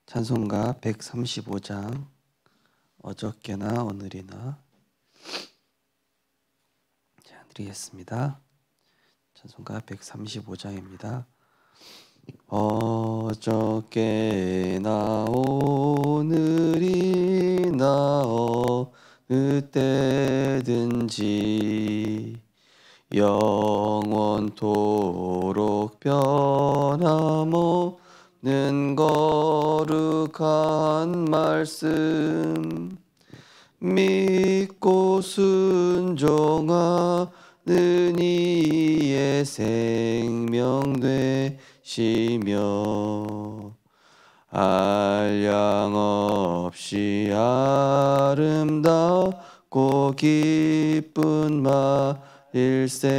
찬송가 135장 어저께나 오늘이나 드리겠습니다. 찬송가 135장입니다. 어저께나 오늘이나 어느 때든지 영원토록 변함없는 거룩한 말씀 믿고 순종하는 이의 생명 되시며 한량 없이 아름답고 기쁜 말일세.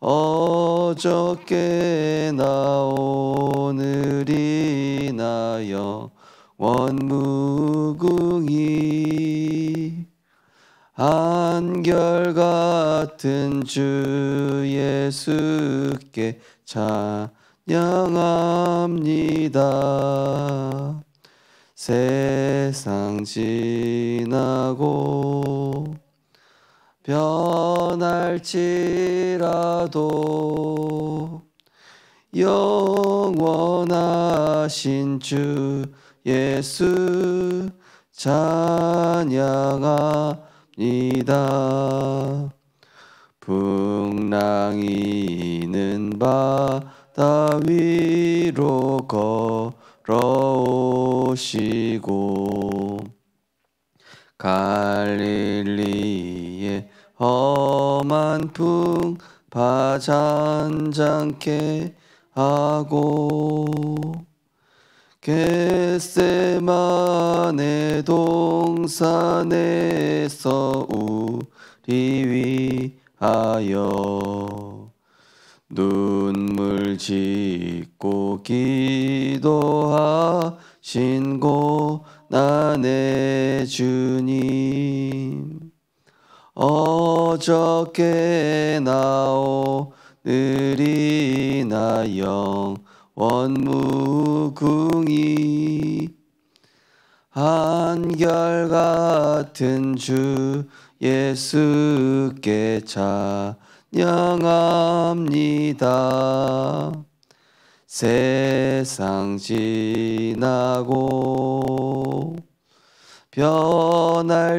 어저께나 오늘이나 영원무궁히 한결같은 주 예수께 찬양합니다. 세상 지나고 변할지라도 영원하신 주 예수 찬양합니다. 풍랑이는 바다 위로 걸어오시고 갈릴리의 험한 풍파 잔잔케 하고 겟세마네 동산에서 우리 위하여 눈물 짓고 기도하신 고난의 주님 어저께나 오늘이나 영원무궁히 한결같은 주 예수께 찬양합니다. 세상 지나고 변할지라도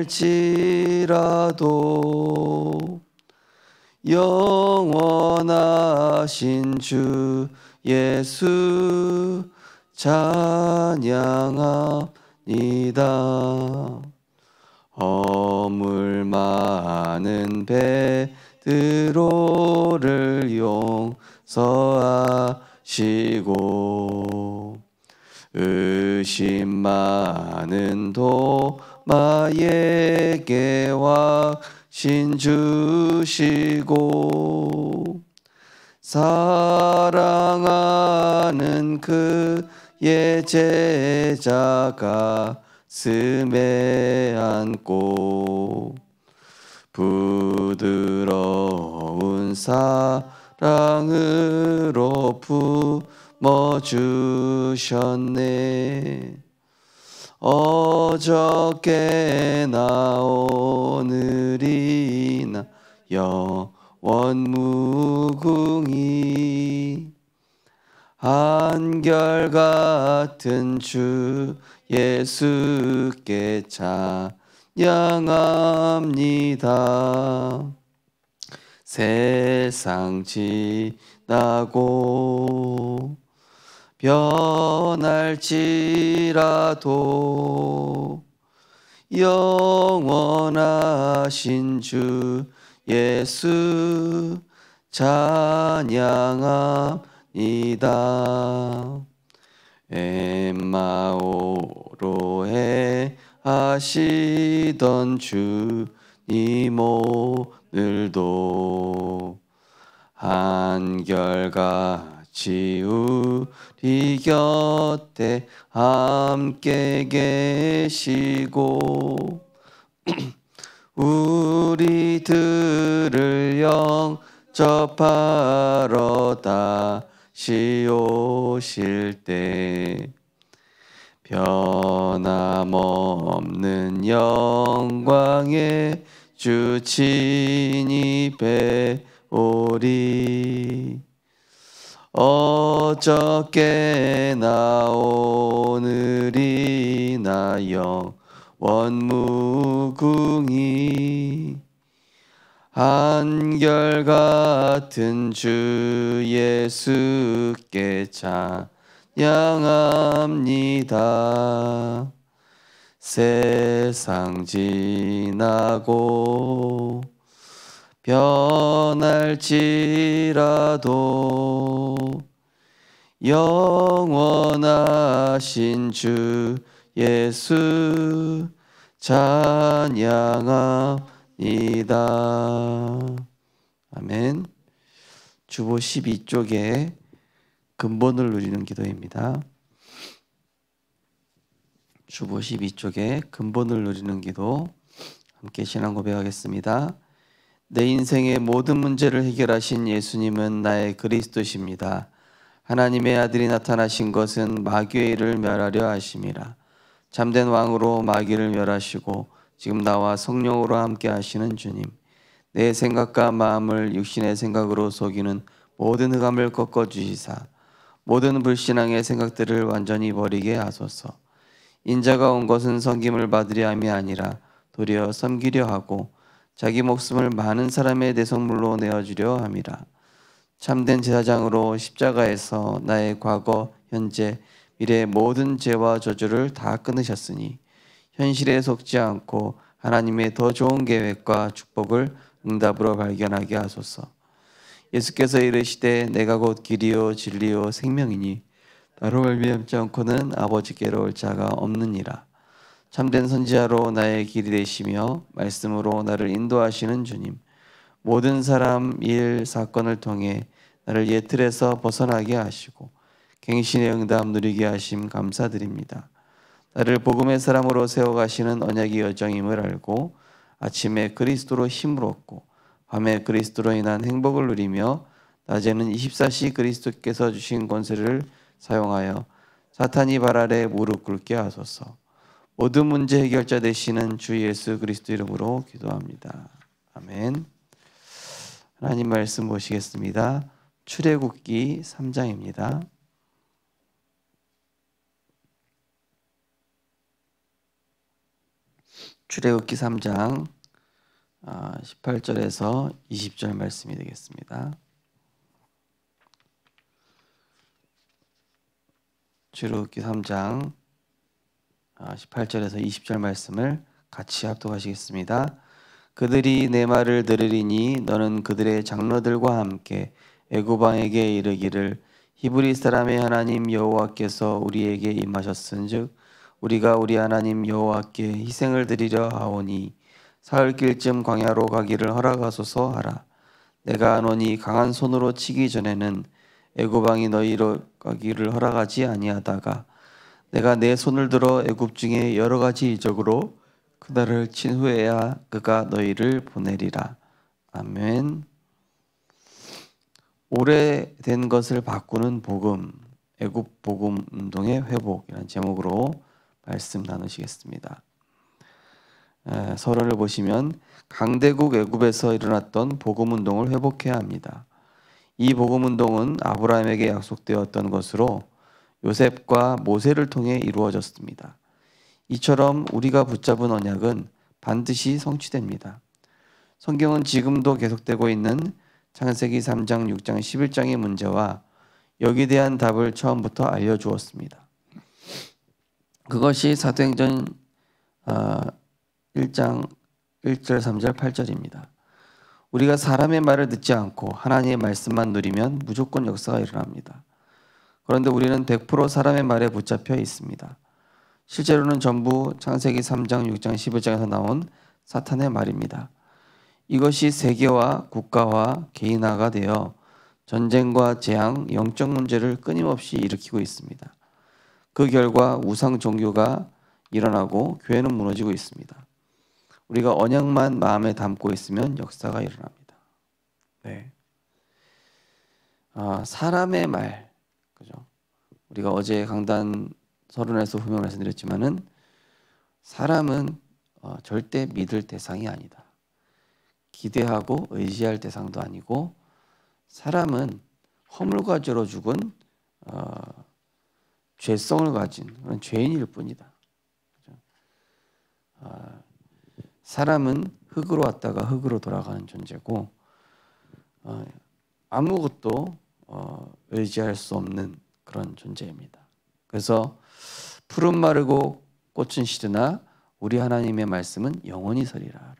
영원하신 주 예수 찬양합니다. 허물 많은 베드로를 용서하시고 의심 많은 도마에게 확신 주시고 사랑하는 그의 제자가 가슴에 안고 부드러운 사랑으로 품어주셨네. 어저께나 오늘이나 영원무궁히 한결같은 주 예수께 찬양합니다. 세상 지나고 변할지라도 영원하신 주 예수 찬양합니다. 엠마오로 하시던 주님 오늘도 한결같이 우리 곁에 함께 계시고 우리들을 영접하러 오실 때 변함없는 영광의 주 친히 배오리. 어저께나 오늘이나 영원무궁히 한결같은 주 예수께 찬양합니다. 세상 지나고 변할지라도 영원하신 주 예수 찬양합니다. 아멘. 주보 12쪽에 근본을 누리는 기도입니다. 주보 12쪽에 근본을 누리는 기도 함께 신앙 고백하겠습니다. 내 인생의 모든 문제를 해결하신 예수님은 나의 그리스도십니다. 하나님의 아들이 나타나신 것은 마귀의 일을 멸하려 하심이라. 참된 왕으로 마귀를 멸하시고 지금 나와 성령으로 함께 하시는 주님, 내 생각과 마음을 육신의 생각으로 속이는 모든 흑암을 꺾어주시사 모든 불신앙의 생각들을 완전히 버리게 하소서. 인자가 온 것은 섬김을 받으려 함이 아니라 도리어 섬기려 하고 자기 목숨을 많은 사람의 대성물로 내어주려 함이라. 참된 제사장으로 십자가에서 나의 과거, 현재, 미래의 모든 죄와 저주를 다 끊으셨으니 현실에 속지 않고 하나님의 더 좋은 계획과 축복을 응답으로 발견하게 하소서. 예수께서 이르시되 내가 곧 길이요 진리요 생명이니 나로 말미암지 않고는 아버지께로 올 자가 없느니라. 참된 선지자로 나의 길이 되시며 말씀으로 나를 인도하시는 주님, 모든 사람, 일, 사건을 통해 나를 옛 틀에서 벗어나게 하시고 갱신의 응답 누리게 하심 감사드립니다. 나를 복음의 사람으로 세워가시는 언약의 여정임을 알고 아침에 그리스도로 힘을 얻고 밤에 그리스도로 인한 행복을 누리며 낮에는 24시 그리스도께서 주신 권세를 사용하여 사탄이 발 아래 무릎 꿇게 하소서. 모든 문제 해결자 되시는 주 예수 그리스도 이름으로 기도합니다. 아멘. 하나님 말씀 보시겠습니다. 출애굽기 3장입니다. 출애굽기 3장 18절에서 20절 말씀이 되겠습니다. 출애굽기 3장 18절에서 20절 말씀을 같이 합독하시겠습니다. 그들이 내 말을 들으리니 너는 그들의 장로들과 함께 애굽 왕에게 이르기를 히브리 사람의 하나님 여호와께서 우리에게 임하셨은즉 우리가 우리 하나님 여호와께 희생을 드리려 하오니 사흘길쯤 광야로 가기를 허락하소서 하라. 내가 아노니 강한 손으로 치기 전에는 애굽 왕이 너희로 가기를 허락하지 아니하다가 내가 내 손을 들어 애굽 중에 여러 가지 이적으로 그날을 친 후에야 그가 너희를 보내리라. 아멘. 오래된 것을 바꾸는 복음, 애굽 복음 운동의 회복이라는 제목으로 말씀 나누시겠습니다. 서론을 보시면 강대국 애굽에서 일어났던 복음 운동을 회복해야 합니다. 이 복음 운동은 아브라함에게 약속되었던 것으로 요셉과 모세를 통해 이루어졌습니다. 이처럼 우리가 붙잡은 언약은 반드시 성취됩니다. 성경은 지금도 계속되고 있는 창세기 3장, 6장, 11장의 문제와 여기에 대한 답을 처음부터 알려주었습니다. 그것이 사도행전 1장 1절, 3절, 8절입니다. 우리가 사람의 말을 듣지 않고 하나님의 말씀만 누리면 무조건 역사가 일어납니다. 그런데 우리는 100% 사람의 말에 붙잡혀 있습니다. 실제로는 전부 창세기 3장, 6장, 11장에서 나온 사탄의 말입니다. 이것이 세계와 국가와 개인화가 되어 전쟁과 재앙, 영적 문제를 끊임없이 일으키고 있습니다. 그 결과 우상 종교가 일어나고 교회는 무너지고 있습니다. 우리가 언약만 마음에 담고 있으면 역사가 일어납니다. 네. 사람의 말, 그죠? 우리가 어제 강단 서론에서 분명 말씀드렸지만은 사람은 절대 믿을 대상이 아니다. 기대하고 의지할 대상도 아니고 사람은 허물과 죄로 죽은 죄성을 가진 그런 죄인일 뿐이다. 그죠? 사람은 흙으로 왔다가 흙으로 돌아가는 존재고 아무것도 의지할 수 없는 그런 존재입니다. 그래서 푸른 마르고 꽃은 시드나 우리 하나님의 말씀은 영원히 서리라.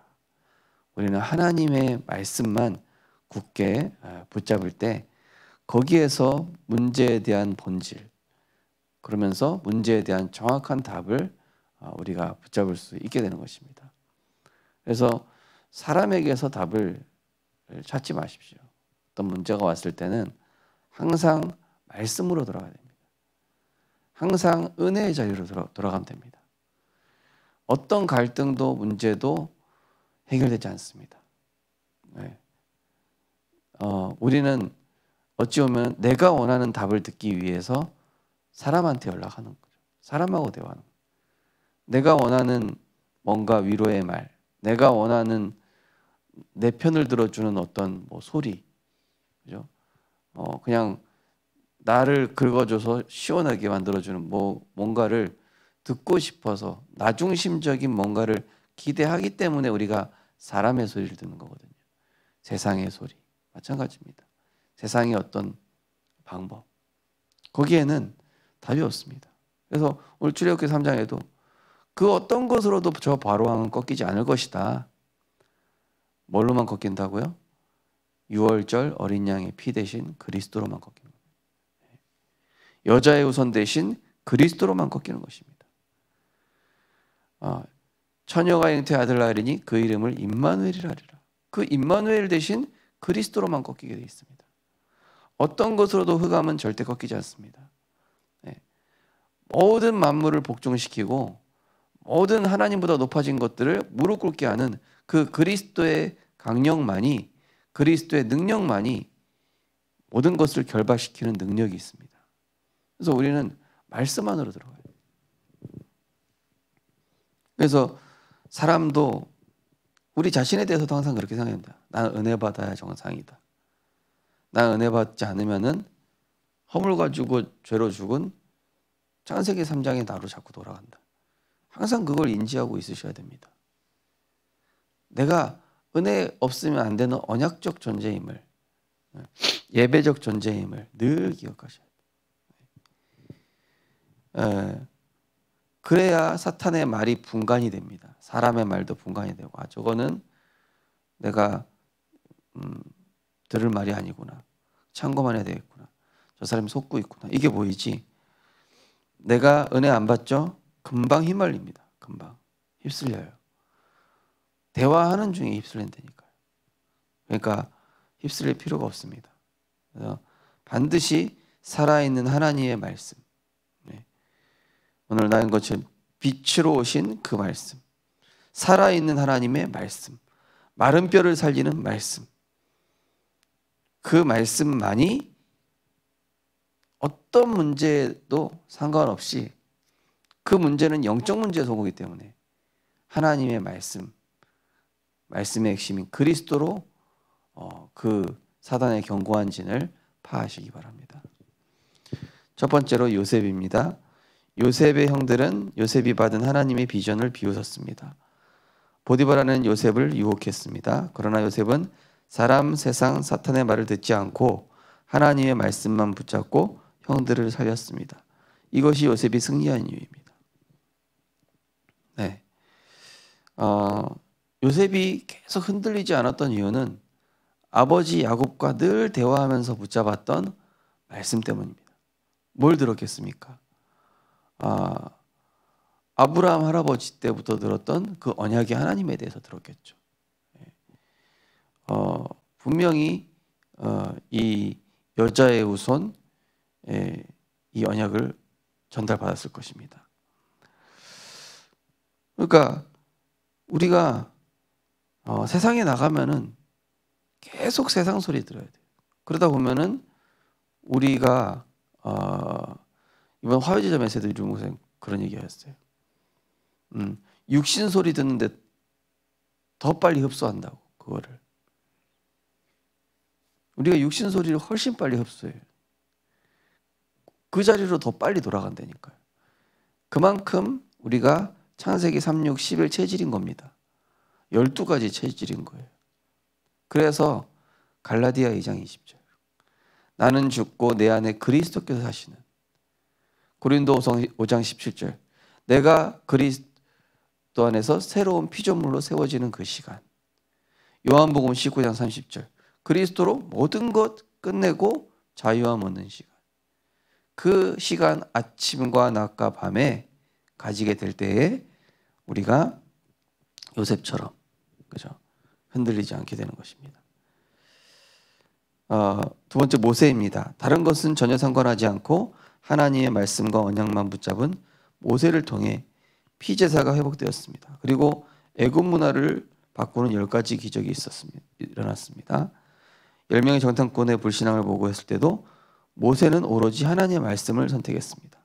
우리는 하나님의 말씀만 굳게 붙잡을 때 거기에서 문제에 대한 본질, 그러면서 문제에 대한 정확한 답을 우리가 붙잡을 수 있게 되는 것입니다. 그래서 사람에게서 답을 찾지 마십시오. 어떤 문제가 왔을 때는 항상 말씀으로 돌아가야 됩니다. 항상 은혜의 자리로 돌아가면 됩니다. 어떤 갈등도 문제도 해결되지 않습니다. 네. 우리는 어찌 보면 내가 원하는 답을 듣기 위해서 사람한테 연락하는 거죠. 사람하고 대화하는 거죠. 내가 원하는 뭔가 위로의 말, 내가 원하는 내 편을 들어주는 어떤 소리, 그죠? 그냥 나를 긁어줘서 시원하게 만들어주는 뭔가를 듣고 싶어서 나중심적인 뭔가를 기대하기 때문에 우리가 사람의 소리를 듣는 거거든요. 세상의 소리 마찬가지입니다. 세상의 어떤 방법 거기에는 답이 없습니다. 그래서 오늘 출애굽기 3장에도 그 어떤 것으로도 저 바로왕은 꺾이지 않을 것이다. 뭘로만 꺾인다고요? 유월절 어린 양의 피 대신 그리스도로만 꺾이는 거예요. 여자의 후손 대신 그리스도로만 꺾이는 것입니다. 처녀가 잉태 아들 낳으리니 그 이름을 임마누엘이라 하리라. 그 임마누엘 대신 그리스도로만 꺾이게 되어 있습니다. 어떤 것으로도 흑암은 절대 꺾이지 않습니다. 모든 만물을 복종시키고 모든 하나님보다 높아진 것들을 무릎 꿇게 하는 그 그리스도의 강력만이, 그리스도의 능력만이 모든 것을 결박시키는 능력이 있습니다. 그래서 우리는 말씀 안으로 들어가요. 그래서 사람도 우리 자신에 대해서도 항상 그렇게 생각합니다. 나는 은혜 받아야 정상이다. 나 은혜 받지 않으면은 허물 가지고 죄로 죽은 창세기 3장의 나로 자꾸 돌아간다. 항상 그걸 인지하고 있으셔야 됩니다. 내가 은혜 없으면 안 되는 언약적 존재임을, 예배적 존재임을 늘 기억하셔야 돼요. 그래야 사탄의 말이 분간이 됩니다. 사람의 말도 분간이 되고 저거는 내가 들을 말이 아니구나. 참고만 해야 되겠구나. 저 사람이 속고 있구나. 이게 보이지. 내가 은혜 안 받죠? 금방 휘말립니다. 금방 휩쓸려요. 대화하는 중에 휩쓸린다니까요. 그러니까 휩쓸릴 필요가 없습니다. 그래서 반드시 살아있는 하나님의 말씀, 오늘 나온 것처럼 빛으로 오신 그 말씀, 살아있는 하나님의 말씀, 마른 뼈를 살리는 말씀, 그 말씀만이 어떤 문제도 상관없이 그 문제는 영적 문제에 속하기 때문에 하나님의 말씀, 말씀의 핵심인 그리스도로 그 사단의 견고한 진을 파하시기 바랍니다. 첫 번째로 요셉입니다. 요셉의 형들은 요셉이 받은 하나님의 비전을 비웃었습니다. 보디바라는 요셉을 유혹했습니다. 그러나 요셉은 사람, 세상, 사탄의 말을 듣지 않고 하나님의 말씀만 붙잡고 형들을 살렸습니다. 이것이 요셉이 승리한 이유입니다. 네. 요셉이 계속 흔들리지 않았던 이유는 아버지 야곱과 늘 대화하면서 붙잡았던 말씀 때문입니다. 뭘 들었겠습니까? 아브라함 할아버지 때부터 들었던 그 언약의 하나님에 대해서 들었겠죠. 분명히 이 여자의 후손 이 언약을 전달받았을 것입니다. 그러니까 우리가 세상에 나가면은 계속 세상 소리 들어야 돼요. 그러다 보면은 우리가 이번 화요제자 메시지 유무생 그런 얘기하셨어요. 육신 소리 듣는데 더 빨리 흡수한다고. 그거를 우리가 육신 소리를 훨씬 빨리 흡수해요. 그 자리로 더 빨리 돌아간다니까요. 그만큼 우리가 창세기 3, 6, 11 체질인 겁니다. 12가지 체질인 거예요. 그래서 갈라디아 2장 20절 나는 죽고 내 안에 그리스도께서 사시는, 고린도후서 5장 17절 내가 그리스도 안에서 새로운 피조물로 세워지는 그 시간, 요한복음 19장 30절 그리스도로 모든 것 끝내고 자유함 얻는 시간, 그 시간 아침과 낮과 밤에 가지게 될 때에 우리가 요셉처럼 그죠? 흔들리지 않게 되는 것입니다. 두 번째 모세입니다. 다른 것은 전혀 상관하지 않고 하나님의 말씀과 언약만 붙잡은 모세를 통해 피제사가 회복되었습니다. 그리고 애굽 문화를 바꾸는 10가지 기적이 일어났습니다. 10명의 정탐꾼의 불신앙을 보고했을 때도 모세는 오로지 하나님의 말씀을 선택했습니다.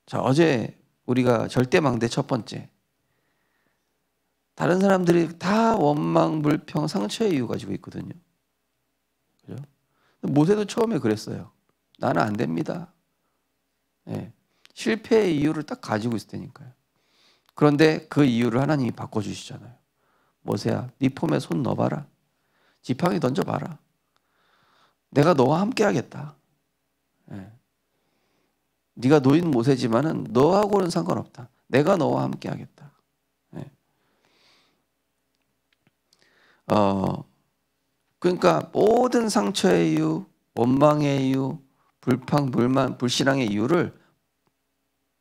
자, 어제 우리가 절대망대 첫 번째, 다른 사람들이 다 원망, 불평, 상처의 이유 가지고 있거든요. 그죠? 모세도 처음에 그랬어요. 나는 안 됩니다. 네. 실패의 이유를 딱 가지고 있을 테니까요. 그런데 그 이유를 하나님이 바꿔주시잖아요. 모세야, 네 폼에 손 넣어봐라. 지팡이 던져봐라. 내가 너와 함께 하겠다. 네. 네가 노인 모세지만은 너하고는 상관없다. 내가 너와 함께 하겠다. 네. 그러니까 모든 상처의 이유, 원망의 이유, 불평, 불만, 불신앙의 이유를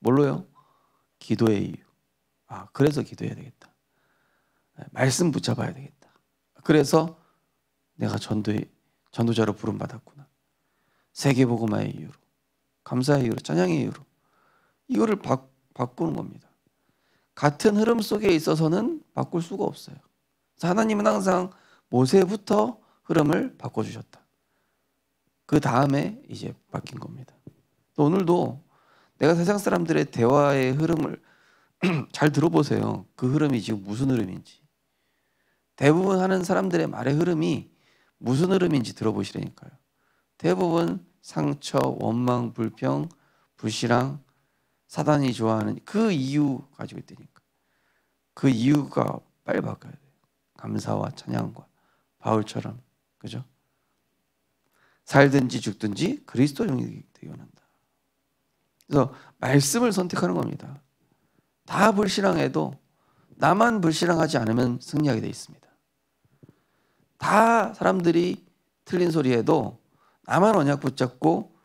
뭘로요? 기도의 이유. 그래서 기도해야 되겠다. 말씀 붙잡아야 되겠다. 그래서 내가 전도자로 부름받았구나. 세계복음화의 이유로, 감사의 이유로, 찬양의 이유로 이거를 바꾸는 겁니다. 같은 흐름 속에 있어서는 바꿀 수가 없어요. 하나님은 항상 모세부터 흐름을 바꿔주셨다. 그 다음에 이제 바뀐 겁니다. 오늘도 내가 세상 사람들의 대화의 흐름을 잘 들어보세요. 그 흐름이 지금 무슨 흐름인지. 대부분 하는 사람들의 말의 흐름이 무슨 흐름인지 들어보시라니까요. 대부분 상처, 원망, 불평, 불신앙, 사단이 좋아하는 그 이유 가지고 있다니까. 그 이유가 빨리 바꿔야 돼요. 감사와 찬양과 바울처럼, 그죠? 살든지 죽든지 그리스도 영이 되게 원한다. 그래서 말씀을 선택하는 겁니다. 다 불신앙해도 나만 불신앙하지 않으면 승리하게 돼 있습니다. 다 사람들이 틀린 소리 해도 나만 언약 붙잡고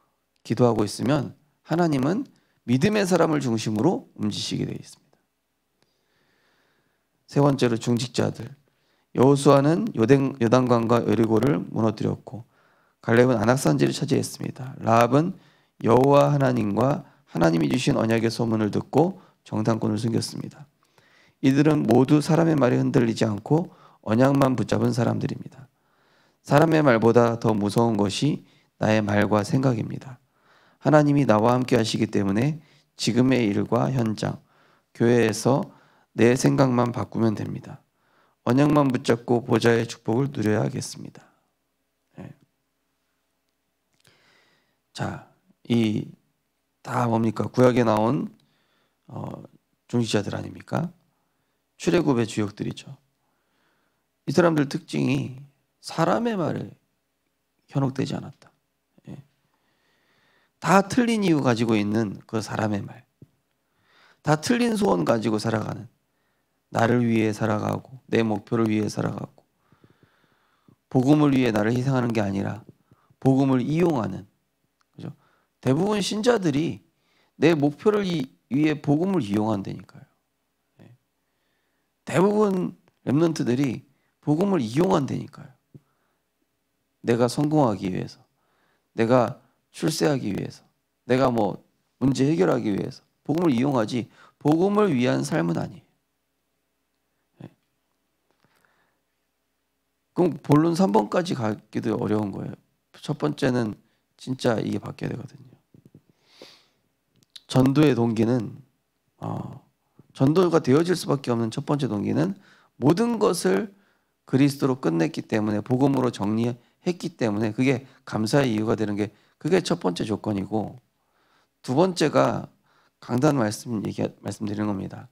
기도하고 있으면 하나님은 믿음의 사람을 중심으로 움직이게 되어 있습니다. 세 번째로 중직자들. 여호수아는 요단강과 여리고를 무너뜨렸고 갈렙은 안악산지를 차지했습니다. 라합은 여호와 하나님과 하나님이 주신 언약의 소문을 듣고 정탐꾼을 숨겼습니다. 이들은 모두 사람의 말에 흔들리지 않고 언약만 붙잡은 사람들입니다. 사람의 말보다 더 무서운 것이 나의 말과 생각입니다. 하나님이 나와 함께 하시기 때문에 지금의 일과 현장, 교회에서 내 생각만 바꾸면 됩니다. 언약만 붙잡고 보좌의 축복을 누려야 하겠습니다. 네. 자, 이 다 뭡니까? 구약에 나온 중직자들 아닙니까? 출애굽의 주역들이죠. 이 사람들 특징이 사람의 말에 현혹되지 않았다. 예. 다 틀린 이유 가지고 있는 그 사람의 말, 다 틀린 소원 가지고 살아가는, 나를 위해 살아가고 내 목표를 위해 살아가고 복음을 위해 나를 희생하는 게 아니라 복음을 이용하는, 그죠? 대부분 신자들이 내 목표를 위해 복음을 이용한다니까요. 예. 대부분 렘넌트들이 복음을 이용한다니까요. 내가 성공하기 위해서, 내가 출세하기 위해서, 내가 뭐 문제 해결하기 위해서 복음을 이용하지 복음을 위한 삶은 아니에요. 예. 그럼 본론 3번까지 가기도 어려운 거예요. 첫 번째는 진짜 이게 바뀌어야 되거든요. 전도의 동기는 전도가 되어질 수밖에 없는 첫 번째 동기는 모든 것을 그리스도로 끝냈기 때문에, 복음으로 정리했기 때문에 그게 감사의 이유가 되는 게, 그게 첫 번째 조건이고, 두 번째가 강단 말씀드리는 겁니다.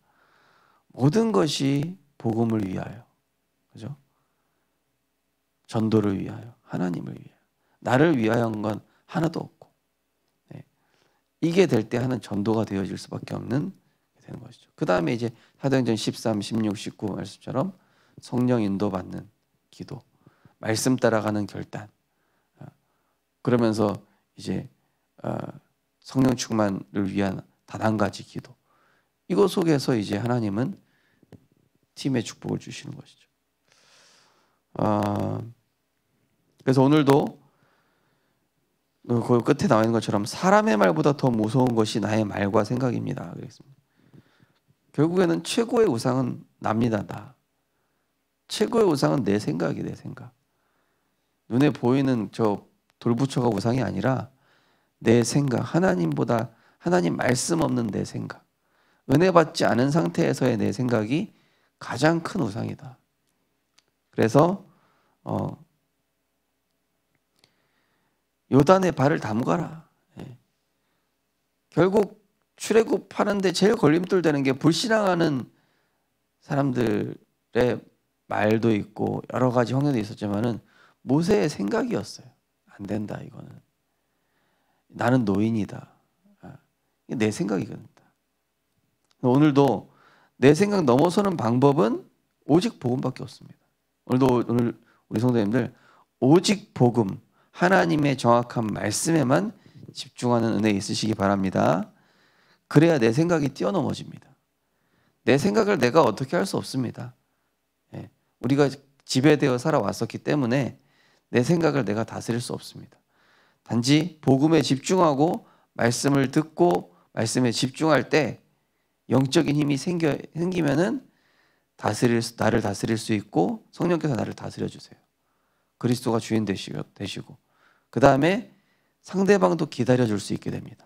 모든 것이 복음을 위하여, 그죠? 전도를 위하여, 하나님을 위하여. 나를 위하여한 건 하나도 없고, 네. 이게 될 때 하는 전도가 되어질 수밖에 없는 되는 것이죠. 그 다음에 이제 사도행전 13, 16, 19 말씀처럼 성령 인도받는 기도, 말씀 따라가는 결단, 그러면서 이제 성령 충만을 위한 단 한 가지 기도, 이거 속에서 이제 하나님은 팀의 축복을 주시는 것이죠. 그래서 오늘도 그 끝에 나와 있는 것처럼 사람의 말보다 더 무서운 것이 나의 말과 생각입니다. 그랬습니다. 결국에는 최고의 우상은 납니다. 나. 최고의 우상은 내 생각이, 내 생각. 눈에 보이는 저 돌부처가 우상이 아니라 내 생각, 하나님보다, 하나님 말씀 없는 내 생각, 은혜 받지 않은 상태에서의 내 생각이 가장 큰 우상이다. 그래서 요단에 발을 담가라. 결국 출애굽하는데 제일 걸림돌 되는 게 불신앙하는 사람들의 말도 있고 여러 가지 확률도 있었지만은 모세의 생각이었어요. 안 된다, 이거는. 나는 노인이다. 내 생각이거든. 오늘도 내 생각 넘어서는 방법은 오직 복음밖에 없습니다. 오늘 우리 성도님들 오직 복음, 하나님의 정확한 말씀에만 집중하는 은혜 있으시기 바랍니다. 그래야 내 생각이 뛰어넘어집니다. 내 생각을 내가 어떻게 할 수 없습니다. 우리가 지배되어 살아왔었기 때문에 내 생각을 내가 다스릴 수 없습니다. 단지 복음에 집중하고 말씀을 듣고 말씀에 집중할 때 영적인 힘이 생기면은 나를 다스릴 수 있고, 성령께서 나를 다스려 주세요. 그리스도가 주인 되시고 그 다음에 상대방도 기다려줄 수 있게 됩니다.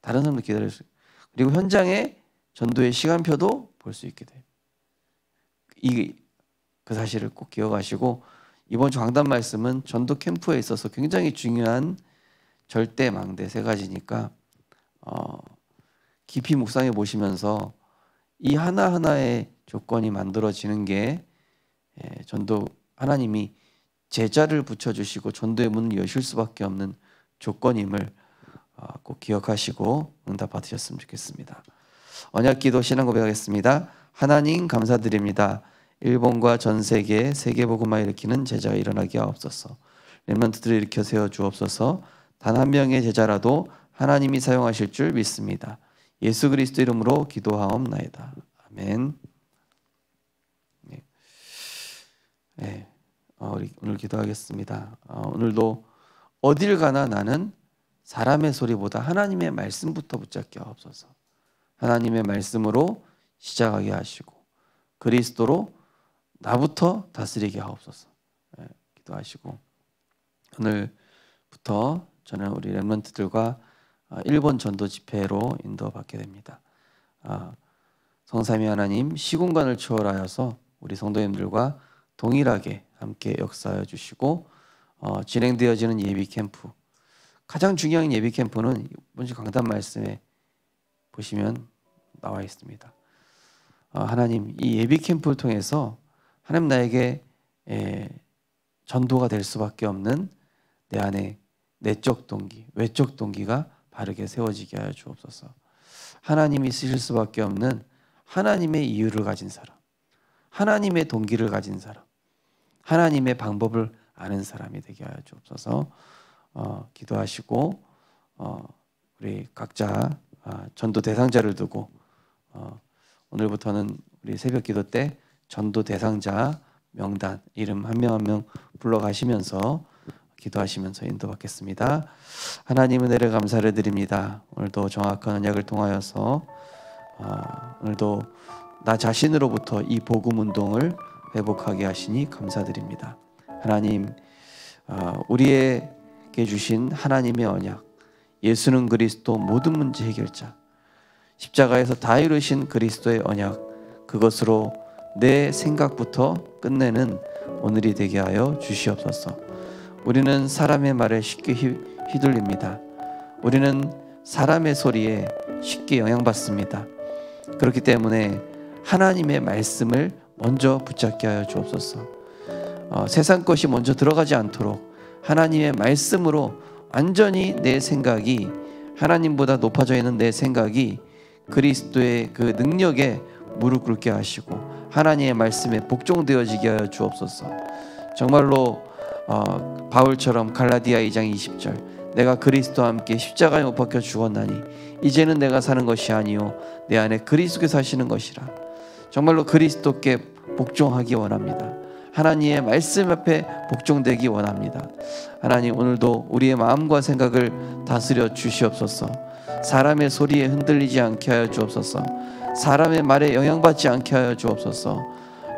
다른 사람도 기다릴 수 있고, 그리고 현장에 전도의 시간표도 볼 수 있게 돼요. 그 사실을 꼭 기억하시고, 이번 주 강단 말씀은 전도 캠프에 있어서 굉장히 중요한 절대 망대 세 가지니까 깊이 묵상해 보시면서 이 하나하나의 조건이 만들어지는 게 전도, 하나님이 제자를 붙여주시고 전도의 문을 여실 수밖에 없는 조건임을 꼭 기억하시고 응답 받으셨으면 좋겠습니다. 언약기도 신앙 고백하겠습니다. 하나님 감사드립니다. 일본과 전 세계에 세계복음화 일으키는 제자가 일어나게 하옵소서. 렘넌트들을 일으켜 세워 주옵소서. 단 한 명의 제자라도 하나님이 사용하실 줄 믿습니다. 예수 그리스도 이름으로 기도하옵나이다. 아멘. 네. 우리 오늘 기도하겠습니다. 오늘도 어딜 가나 나는 사람의 소리보다 하나님의 말씀부터 붙잡게 하옵소서. 하나님의 말씀으로 시작하게 하시고 그리스도로 나부터 다스리게 하옵소서. 기도하시고, 오늘부터 저는 우리 렘넌트들과 일본 전도 집회로 인도받게 됩니다. 성삼위 하나님 시공간을 초월하여서 우리 성도님들과 동일하게 함께 역사하여 주시고, 진행되어지는 예비 캠프, 가장 중요한 예비 캠프는 이번 주 강단 말씀에 보시면 나와 있습니다. 하나님, 이 예비 캠프를 통해서 하나님 나에게 전도가 될 수밖에 없는 내 안에 내적 동기, 외적 동기가 바르게 세워지게 하여 주옵소서. 하나님이 쓰실 수밖에 없는 하나님의 이유를 가진 사람, 하나님의 동기를 가진 사람, 하나님의 방법을 아는 사람이 되게 하여 주옵소서. 기도하시고 우리 각자 전도 대상자를 두고 오늘부터는 우리 새벽 기도 때 전도 대상자 명단 이름 한 명 한 명 불러가시면서 기도하시면서 인도받겠습니다. 하나님 은혜를 감사를 드립니다. 오늘도 정확한 언약을 통하여서 오늘도 나 자신으로부터 이 복음 운동을 회복하게 하시니 감사드립니다. 하나님, 우리의 우리에게 주신 하나님의 언약, 예수는 그리스도 모든 문제 해결자, 십자가에서 다 이루신 그리스도의 언약, 그것으로 내 생각부터 끝내는 오늘이 되게 하여 주시옵소서. 우리는 사람의 말에 쉽게 휘둘립니다. 우리는 사람의 소리에 쉽게 영향받습니다. 그렇기 때문에 하나님의 말씀을 먼저 붙잡게 하여 주옵소서. 세상 것이 먼저 들어가지 않도록 하나님의 말씀으로 완전히 내 생각이, 하나님보다 높아져 있는 내 생각이 그리스도의 그 능력에 무릎 꿇게 하시고 하나님의 말씀에 복종되어지게 하여 주옵소서. 정말로 바울처럼 갈라디아 2장 20절, 내가 그리스도와 함께 십자가에 못 박혀 죽었나니 이제는 내가 사는 것이 아니요 내 안에 그리스도께서 사시는 것이라. 정말로 그리스도께 복종하기 원합니다. 하나님의 말씀 앞에 복종되기 원합니다. 하나님, 오늘도 우리의 마음과 생각을 다스려 주시옵소서. 사람의 소리에 흔들리지 않게 하여 주옵소서. 사람의 말에 영향받지 않게 하여 주옵소서.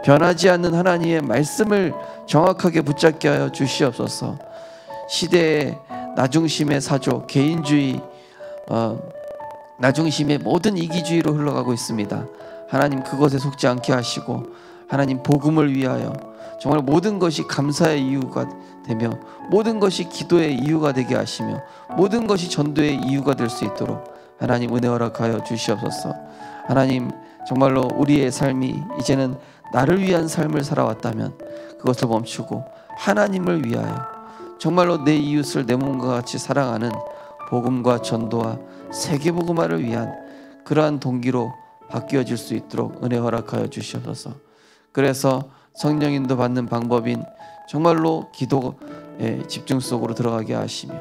변하지 않는 하나님의 말씀을 정확하게 붙잡게 하여 주시옵소서. 시대의 나중심의 사조, 개인주의, 나중심의 모든 이기주의로 흘러가고 있습니다. 하나님, 그것에 속지 않게 하시고 하나님 복음을 위하여 정말 모든 것이 감사의 이유가 되며 모든 것이 기도의 이유가 되게 하시며 모든 것이 전도의 이유가 될 수 있도록 하나님 은혜 허락하여 주시옵소서. 하나님, 정말로 우리의 삶이 이제는 나를 위한 삶을 살아왔다면 그것을 멈추고 하나님을 위하여 정말로 내 이웃을 내 몸과 같이 사랑하는 복음과 전도와 세계복음화를 위한 그러한 동기로 바뀌어질 수 있도록 은혜 허락하여 주시옵소서. 그래서 성령 인도 받는 방법인 정말로 기도의 집중 속으로 들어가게 하시며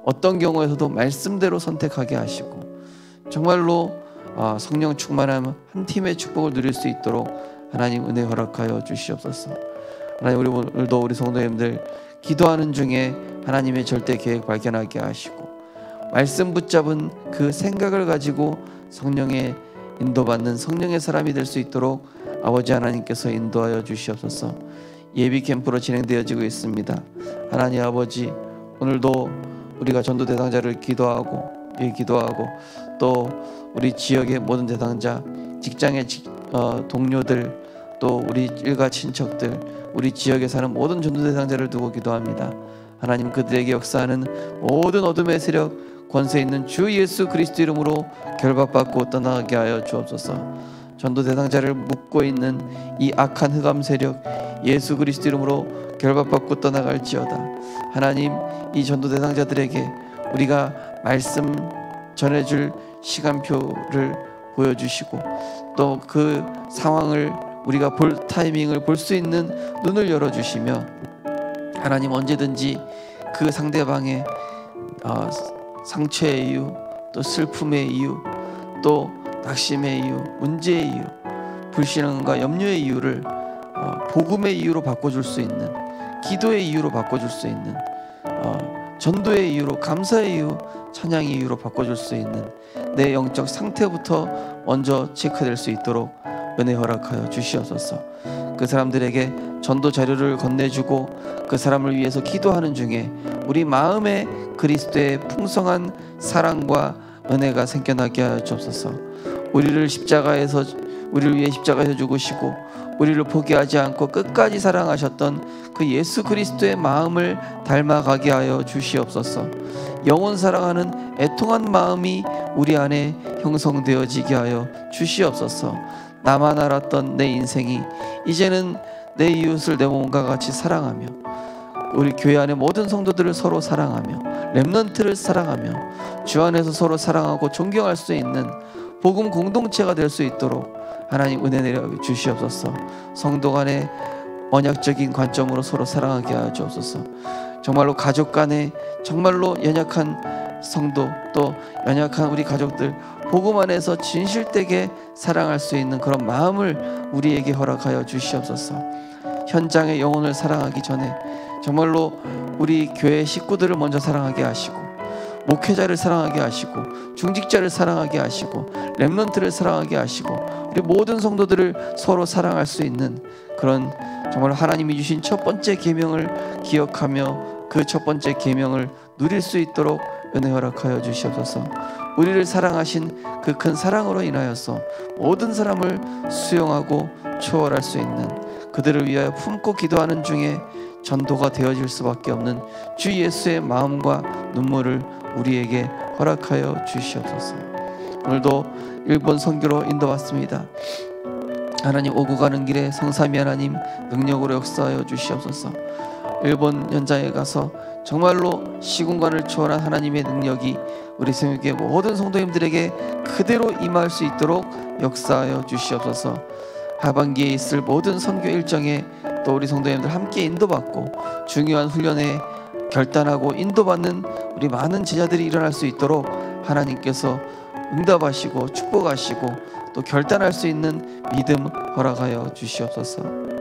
어떤 경우에서도 말씀대로 선택하게 하시고 정말로 성령 충만함 한 팀의 축복을 누릴 수 있도록 하나님 은혜 허락하여 주시옵소서. 하나님, 우리 오늘도 우리 성도님들 기도하는 중에 하나님의 절대 계획 발견하게 하시고 말씀 붙잡은 그 생각을 가지고 성령의 인도받는 성령의 사람이 될 수 있도록 아버지 하나님께서 인도하여 주시옵소서. 예비 캠프로 진행되어지고 있습니다. 하나님 아버지, 오늘도 우리가 전도 대상자를 기도하고 또 우리 지역의 모든 대상자, 직장의 동료들, 또 우리 일가 친척들, 우리 지역에 사는 모든 전도 대상자를 두고 기도합니다. 하나님, 그들에게 역사하는 모든 어둠의 세력, 권세 있는 주 예수 그리스도 이름으로 결박받고 떠나게 하여 주옵소서. 전도 대상자를 묶고 있는 이 악한 흑암 세력 예수 그리스도 이름으로 결박받고 떠나갈지어다. 하나님, 이 전도 대상자들에게 우리가 말씀 전해줄 시간표를 보여주시고 또 그 상황을 우리가 볼 타이밍을 볼 수 있는 눈을 열어주시며 하나님, 언제든지 그 상대방의 상처의 이유, 또 슬픔의 이유, 또 낙심의 이유, 문제의 이유, 불신앙과 염려의 이유를 복음의 이유로 바꿔줄 수 있는, 기도의 이유로 바꿔줄 수 있는, 전도의 이유로, 감사의 이유, 찬양의 이유로 바꿔줄 수 있는 내 영적 상태부터 먼저 체크될 수 있도록 은혜 허락하여 주시옵소서. 그 사람들에게 전도 자료를 건네주고 그 사람을 위해서 기도하는 중에 우리 마음에 그리스도의 풍성한 사랑과 은혜가 생겨나게 하여 주옵소서. 우리를 위해 십자가에서 죽으시고 우리를 포기하지 않고 끝까지 사랑하셨던 그 예수 그리스도의 마음을 닮아가게 하여 주시옵소서. 영원 사랑하는 애통한 마음이 우리 안에 형성되어지게 하여 주시옵소서. 나만 알았던 내 인생이 이제는 내 이웃을 내 몸과 같이 사랑하며 우리 교회 안의 모든 성도들을 서로 사랑하며 렘넌트를 사랑하며 주 안에서 서로 사랑하고 존경할 수 있는 복음 공동체가 될 수 있도록 하나님 은혜 내려 주시옵소서. 성도 간의 언약적인 관점으로 서로 사랑하게 하여 주옵소서. 정말로 가족 간에 정말로 연약한 성도, 또 연약한 우리 가족들 복음 안에서 진실되게 사랑할 수 있는 그런 마음을 우리에게 허락하여 주시옵소서. 현장의 영혼을 사랑하기 전에 정말로 우리 교회 식구들을 먼저 사랑하게 하시고 목회자를 사랑하게 하시고 중직자를 사랑하게 하시고 렘넌트를 사랑하게 하시고 우리 모든 성도들을 서로 사랑할 수 있는 그런 정말 하나님이 주신 첫 번째 계명을 기억하며 그 첫 번째 계명을 누릴 수 있도록 은혜 허락하여 주시옵소서. 우리를 사랑하신 그 큰 사랑으로 인하여서 모든 사람을 수용하고 초월할 수 있는, 그들을 위하여 품고 기도하는 중에 전도가 되어질 수밖에 없는 주 예수의 마음과 눈물을 우리에게 허락하여 주시옵소서. 오늘도 일본 선교로 인도받습니다. 하나님, 오고 가는 길에 성삼위 하나님 능력으로 역사하여 주시옵소서. 일본 현장에 가서 정말로 시공간을 초월한 하나님의 능력이 우리 생명교회 모든 성도님들에게 그대로 임할 수 있도록 역사하여 주시옵소서. 하반기에 있을 모든 선교 일정에 또 우리 성도님들 함께 인도받고 중요한 훈련에 결단하고 인도받는 우리 많은 제자들이 일어날 수 있도록 하나님께서 응답하시고 축복하시고 또 결단할 수 있는 믿음 허락하여 주시옵소서.